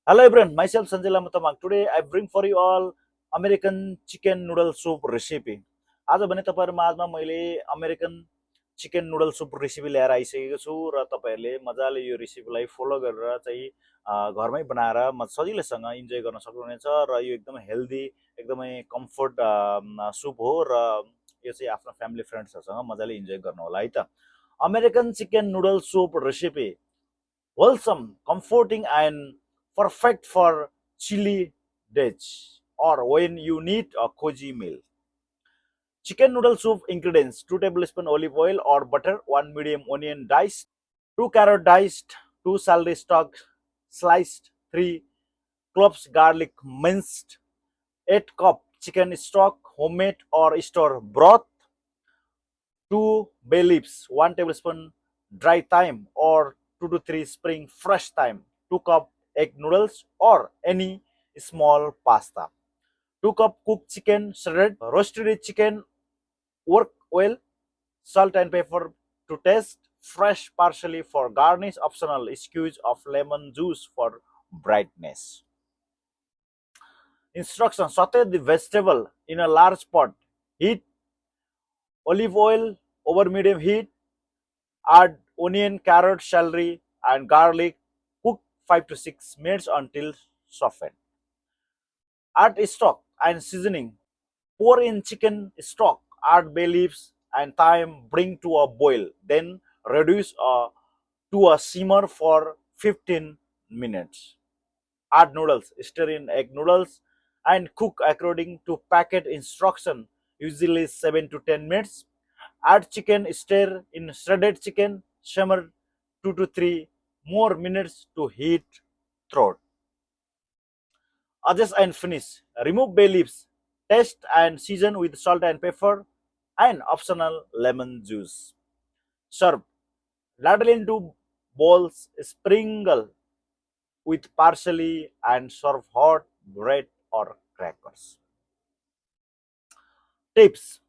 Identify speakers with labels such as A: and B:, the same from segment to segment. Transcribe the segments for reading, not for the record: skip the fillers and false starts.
A: Hello everyone, myself Sanjay Lamatamang. Today I bring for you all American chicken noodle soup recipe. आज भने तपाईहरु माझमा मैले American chicken noodle सुप recipe ल्याएर आइसकेको छु र तपाईहरुले मजाले यो रेसिपीलाई फलो गरेर चाहिँ घरमै बनाएर सजिलैसँग इन्जोय गर्न सक्नुहुनेछ र यो एकदमै हेल्दी एकदमै कम्फर्ट सुप हो र यो चाहिँ आफ्नो फ्यामिली फ्रेन्ड्सहरुसँग मजाले इन्जोय गर्नु होला है त American chicken noodle soup recipe wholesome, comforting, and perfect for chilly days or when you need a cozy meal. Chicken noodle soup ingredients 2 tablespoons olive oil or butter, 1 medium onion diced, 2 carrot diced, 2 celery stalk sliced, 3 cloves garlic minced, 8 cup chicken stock homemade or store broth, 2 bay leaves, 1 tablespoon dry thyme or 2 to 3 spring fresh thyme, 2 cup egg noodles or any small pasta, 2 cup cooked chicken shredded, roasted chicken work well, salt and pepper to taste, fresh parsley for garnish, optional squeeze of lemon juice for brightness. Instructions: saute the vegetable in a large pot, heat olive oil over medium heat, add onion, carrot, celery, and garlic. Cook 5 to 6 minutes until softened. Add stock and seasoning. Pour in chicken stock. Add bay leaves and thyme. Bring to a boil. Then reduce to a simmer for 15 minutes. Add noodles. Stir in egg noodles and cook according to packet instruction. Usually 7 to 10 minutes. Add chicken, stir in shredded chicken, simmer 2 to 3 more minutes to heat throughout. Adjust and finish. Remove bay leaves. Taste and season with salt and pepper and optional lemon juice. Serve. Ladle into bowls, sprinkle with parsley and serve hot bread or crackers. Tips: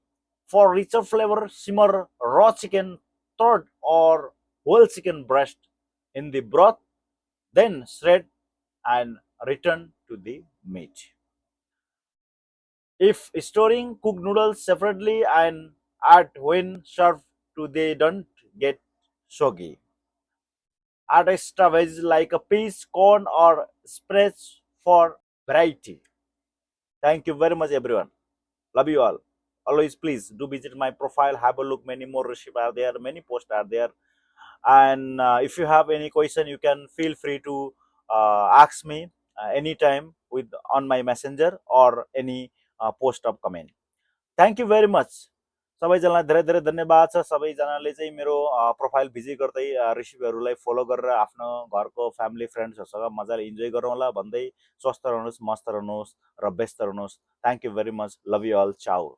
A: for richer flavor, simmer raw chicken throat or whole chicken breast in the broth, then shred and return to the meat. If storing, cook noodles separately and add when served to they don't get soggy. Add extra veggies like a peas, corn, or spreads for variety. Thank you very much, everyone. Love you all. Always please do visit my profile, have a look. Many more recipes are there, many posts are there, and if you have any question, you can feel free to ask me anytime with on my messenger or any post of comment. Thank you very much. सबैजनालाई धेरै धेरै धन्यवाद छ सबैजनाले चाहिँ मेरो profile visit गर्दै रेसिपीहरूलाई फलो गरेर आफ्नो घरको फ्यामिली फ्रेन्ड्सहरूसँग मजाले इन्जोय गरौँ होला भन्दै स्वस्थ रहनुहोस् मस्त रहनुहोस् र व्यस्त रहनुहोस् थ्याङ्क यू भेरी मच लभ यु अल चाउ